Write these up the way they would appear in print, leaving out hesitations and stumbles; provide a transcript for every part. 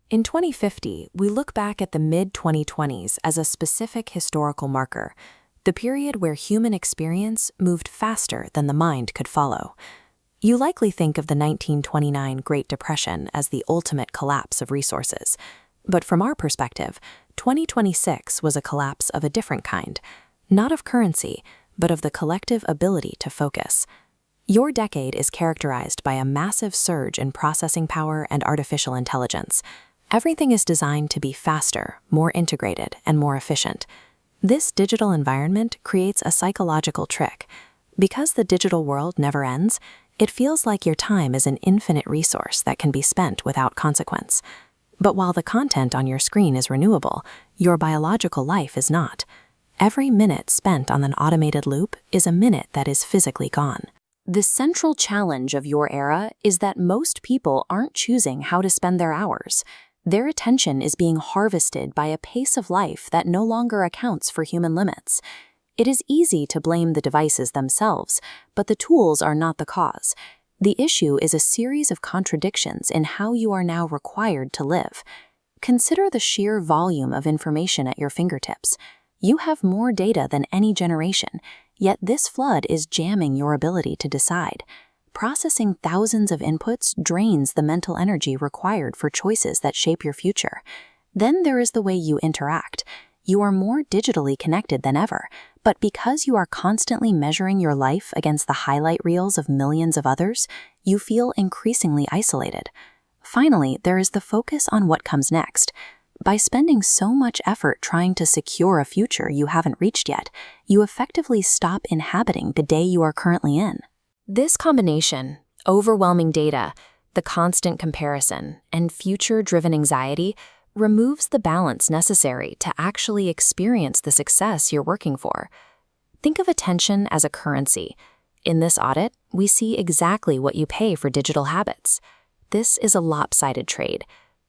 In 2050, we look back at the mid-2020s as a specific historical marker, the period where human experience moved faster than the mind could follow. You likely think of the 1929 Great Depression as the ultimate collapse of resources. But from our perspective, 2026 was a collapse of a different kind, not of currency, but of the collective ability to focus. Your decade is characterized by a massive surge in processing power and artificial intelligence. Everything is designed to be faster, more integrated, and more efficient. This digital environment creates a psychological trick. Because the digital world never ends, it feels like your time is an infinite resource that can be spent without consequence. But while the content on your screen is renewable, your biological life is not. Every minute spent on an automated loop is a minute that is physically gone. The central challenge of your era is that most people aren't choosing how to spend their hours. Their attention is being harvested by a pace of life that no longer accounts for human limits. It is easy to blame the devices themselves, but the tools are not the cause. The issue is a series of contradictions in how you are now required to live. Consider the sheer volume of information at your fingertips. You have more data than any generation, yet this flood is jamming your ability to decide. Processing thousands of inputs drains the mental energy required for choices that shape your future. Then there is the way you interact. You are more digitally connected than ever, but because you are constantly measuring your life against the highlight reels of millions of others, you feel increasingly isolated. Finally, there is the focus on what comes next. By spending so much effort trying to secure a future you haven't reached yet, you effectively stop inhabiting the day you are currently in. This combination, overwhelming data, the constant comparison, and future-driven anxiety removes the balance necessary to actually experience the success you're working for. Think of attention as a currency. In this audit, we see exactly what you pay for digital habits. This is a lopsided trade.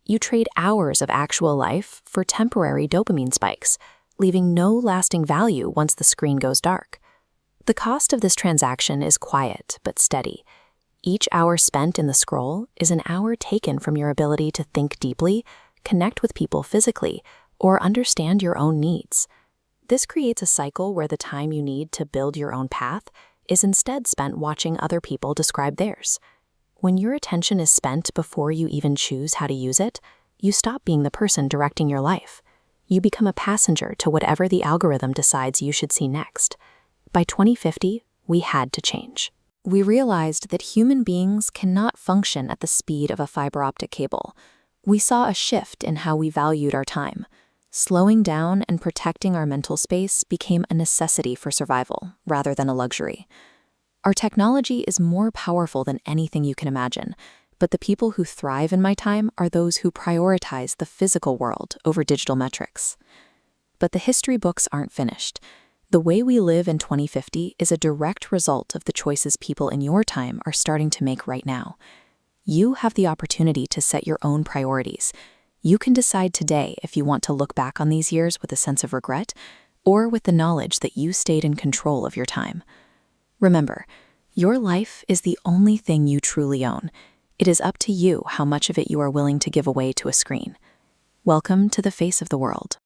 You trade hours of actual life for temporary dopamine spikes, leaving no lasting value once the screen goes dark. The cost of this transaction is quiet but steady. Each hour spent in the scroll is an hour taken from your ability to think deeply, connect with people physically, or understand your own needs. This creates a cycle where the time you need to build your own path is instead spent watching other people describe theirs. When your attention is spent before you even choose how to use it, you stop being the person directing your life. You become a passenger to whatever the algorithm decides you should see next. By 2050, we had to change. We realized that human beings cannot function at the speed of a fiber optic cable. We saw a shift in how we valued our time. Slowing down and protecting our mental space became a necessity for survival, rather than a luxury. Our technology is more powerful than anything you can imagine, but the people who thrive in my time are those who prioritize the physical world over digital metrics. But the history books aren't finished. The way we live in 2050 is a direct result of the choices people in your time are starting to make right now. You have the opportunity to set your own priorities. You can decide today if you want to look back on these years with a sense of regret or with the knowledge that you stayed in control of your time. Remember, your life is the only thing you truly own. It is up to you how much of it you are willing to give away to a screen. Welcome to the face of the world.